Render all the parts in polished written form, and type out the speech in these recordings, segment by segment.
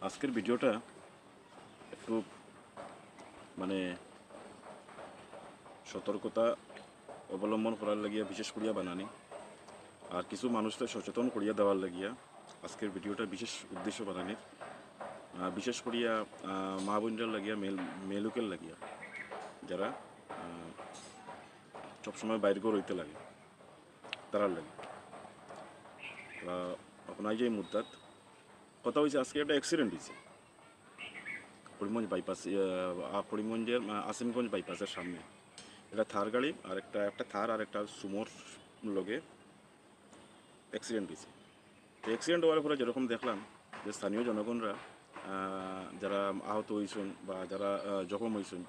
আজকের ভিডিওটা একটু মানে সতর্কতা অবলম্বন করার লাগিয়া বিশেষ করিয়া বানানি আর কিছু মানুষকে সচেতন করিয়া দেওয়ার লাগিয়া আজকের ভিডিওটা বিশেষ উদ্দেশ্য বানানির বিশেষ করিয়া মা বোনদের লাগিয়া মেলুকের লাগিয়া যারা সবসময় বাইর করে হইতে লাগে তারার লাগে আপনার যে মুদ্রাত কথা হয়েছে আজকে একটা অ্যাক্সিডেন্ট হয়েছে করিমগঞ্জ বাইপাস করিমগঞ্জের আসিমগঞ্জ বাইপাসের সামনে এটা থার গাড়ি আর একটা থার আর একটা সুমোর লগে অ্যাক্সিডেন্ট হয়েছে। তো অ্যাক্সিডেন্ট হওয়ার পরে যেরকম দেখলাম যে স্থানীয় জনগণরা যারা আহত হয়েছেন বা যারা জখম হয়েছেন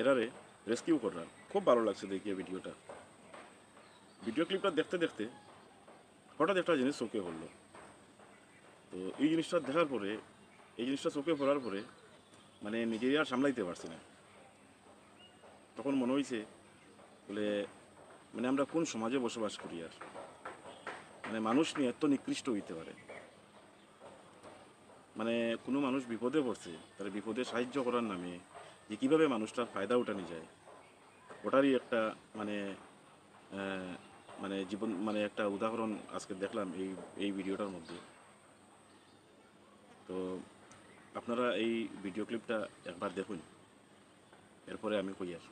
এরারে রেস্কিউ করার খুব ভালো লাগছে দেখিয়ে ভিডিও ক্লিপটা দেখতে দেখতে হঠাৎ একটা জিনিস চোখে পড়লো। তো এই জিনিসটা দেখার পরে এই জিনিসটা চোখে পড়ার পরে মানে নিজেই আর সামলাইতে পারছি না। তখন মনে হয়েছে বলে মানে আমরা কোন সমাজে বসবাস করি আর মানে মানুষ নিয়ে এত নিকৃষ্ট হইতে পারে। মানে কোনো মানুষ বিপদে পড়ছে তার বিপদে সাহায্য করার নামে যে কীভাবে মানুষটার ফায়দা উঠানি যায় ওটারই একটা মানে মানে জীবন মানে একটা উদাহরণ আজকে দেখলাম এই ভিডিওটার মধ্যে। তো আপনারা এই ভিডিও ক্লিপটা একবার দেখুন, এরপরে আমি কই আর।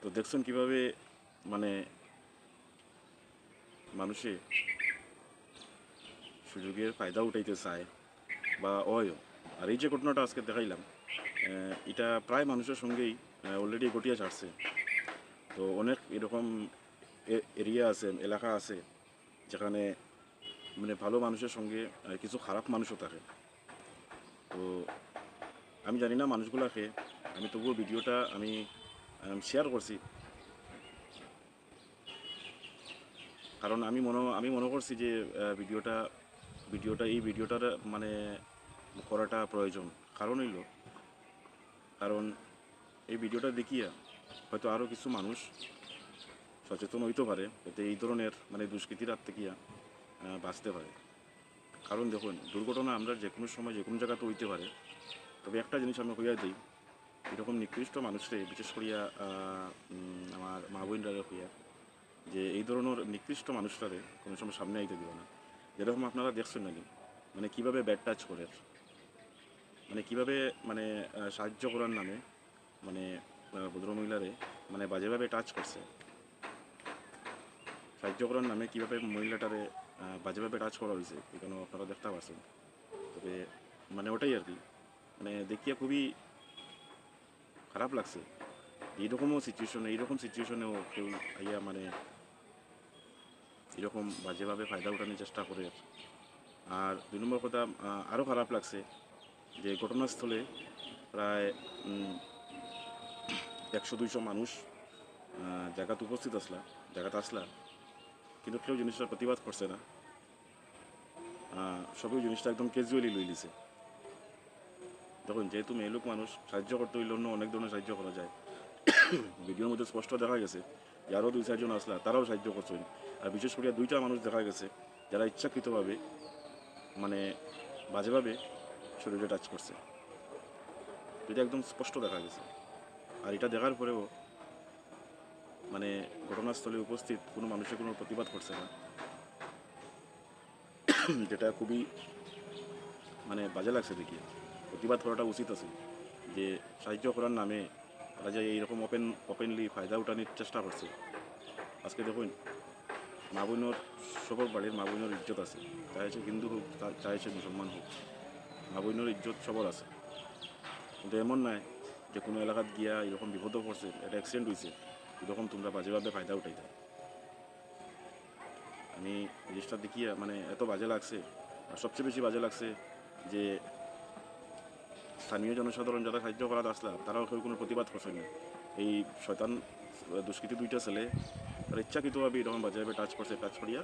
তো দেখছেন কীভাবে মানে মানুষে সুযোগের ফায়দা উঠাইতে চায় বা অয়ও। আর এই যে ঘটনাটা আজকে দেখাইলাম এটা প্রায় মানুষের সঙ্গেই অলরেডি ঘটিয়ে ছাড়ছে। তো অনেক এরকম এরিয়া আছে, এলাকা আছে যেখানে মানে ভালো মানুষের সঙ্গে কিছু খারাপ মানুষও থাকে। তো আমি জানি না মানুষগুলাকে, আমি তবুও ভিডিওটা আমি শেয়ার করছি কারণ আমি মনে করছি যে এই ভিডিওটার মানে করাটা প্রয়োজন। কারণ এই ভিডিওটা দেখিয়া হয়তো আরও কিছু মানুষ সচেতন হইতে পারে, যাতে এই ধরনের মানে দুষ্কৃতির হাত থেকে বাঁচতে পারে। কারণ দেখুন, দুর্ঘটনা আমরা যে কোনো সময় যে কোনো জায়গাতে হইতে পারে, তবে একটা জিনিস আমি হইয়া দিই, এরকম নিকৃষ্ট মানুষরে বিশেষ করিয়া আমার মা বোনরা হইয়া যে এই ধরনের নিকৃষ্ট মানুষটারে কোনো সময় সামনে আইতে দিব না। যেরকম আপনারা দেখছেন নাকি মানে কীভাবে ব্যাড টাচ করে, মানে কীভাবে মানে সাহায্য করার নামে মানে ভদ্রমহিলারে মানে বাজেভাবে টাচ করছে, সাহায্য করার নামে কীভাবে মহিলাটারে বাজেভাবে টাচ করা হয়েছে এখানে আপনারা দেখতে পাচ্ছেন। তবে মানে ওটাই আর কি, মানে দেখিয়া খুবই খারাপ লাগছে। এইরকম সিচুয়েশনেও কেউ আইয়া মানে এরকম বাজেভাবে ফায়দা উঠানোর চেষ্টা করে। আর 2 নম্বর কথা আরও খারাপ লাগছে যে ঘটনাস্থলে প্রায় 100-200 মানুষ জায়গাতে উপস্থিত আসলা, কিন্তু কেউ জিনিসটার প্রতিবাদ করছে না। সবাই জিনিসটা একদম ক্যাজুয়ালি লই লিছে। দেখুন, যেহেতু মেয়ে লোক মানুষ, সাহায্য করতে হইলে অন্য অনেক ধরনের সাহায্য করা যায়। ভিডিওর মধ্যে স্পষ্ট দেখা গেছে যে আরও 2-4 জন আসলা, তারাও সাহায্য করছেন। আর বিশেষ করে 2টা মানুষ দেখা গেছে যারা ইচ্ছাকৃতভাবে মানে বাজেভাবে শরীরে টাচ করছে, এটা একদম স্পষ্ট দেখা গেছে। আর এটা দেখার পরেও মানে ঘটনাস্থলে উপস্থিত কোনো মানুষের কোনো প্রতিবাদ করছে না, যেটা খুবই মানে বাজে লাগছে দেখি। প্রতিবাদ করাটা উচিত আছে যে সাহায্য করার নামে তারা যে এইরকম ওপেনলি ফায়দা উঠানোর চেষ্টা করছে। আজকে দেখুন, মা বোনের সবর বাড়ির মা বোনের ইজ্জত আছে, চাইছে হিন্দু হোক চাইছে মুসলমান হোক, মা বোনের ইজ্জত সবর আছে। কিন্তু এমন নয় যে কোনো এলাকাত গিয়া এরকম বিপদও পড়ছে, একটা অ্যাক্সিডেন্ট হয়েছে, এরকম তোমরা বাজেভাবে ফায়দা উঠাইতা। আমি জিনিসটা দেখিয়া মানে এত বাজে লাগছে। আর সবচেয়ে বেশি বাজে লাগছে যে স্থানীয় জনসাধারণ যারা সাহায্য করার আসলা, তারাও কেউ কোনো প্রতিবাদ করছে না। এই শয়তান দুষ্কৃতী দুইটা ছেলে তারা ইচ্ছাকৃতভাবে এরকম বাজারে টাচ করছে, টাচ করিয়া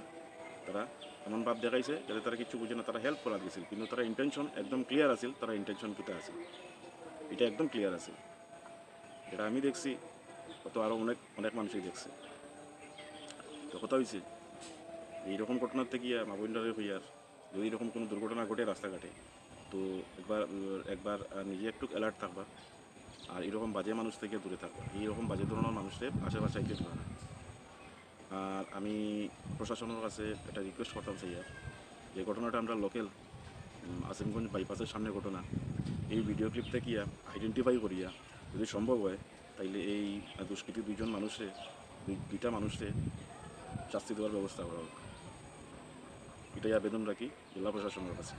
তারা এমন ভাব দেখাইছে যাতে তারা কিছু বুঝে না, তারা হেল্প করা গেছিল, কিন্তু তারা ইন্টেনশন একদম ক্লিয়ার আছিল, তারা ইন্টেনশন কিতা আছে এটা একদম ক্লিয়ার আছে। এটা আমি দেখছি, কত আরও অনেক অনেক মানুষই দেখছে। তো কথা হয়েছে এইরকম ঘটনার থেকে মা বোনটারে হইয়ার যদি এরকম কোনো দুর্ঘটনা ঘটে রাস্তাঘাটে, তো একবার নিজে একটু অ্যালার্ট থাকবা, আর এরকম বাজে মানুষ থেকে দূরে থাকবা, এইরকম বাজে ধরনের মানুষের আশেপাশে আইতে দিবা না। আর আমি প্রশাসনের কাছে একটা রিকোয়েস্ট করতাম চাই, যে ঘটনাটা আমরা লোকাল আসিমগঞ্জ বাইপাসের সামনে ঘটনা, এই ভিডিও ক্লিপ থেকে আইডেন্টিফাই করিয়া যদি সম্ভব হয় তাইলে এই দুষ্কৃতী দুইজন মানুষে দুইটা মানুষে শাস্তি দেওয়ার ব্যবস্থা করা হোক, এটাই আবেদন রাখি জেলা প্রশাসনের কাছে।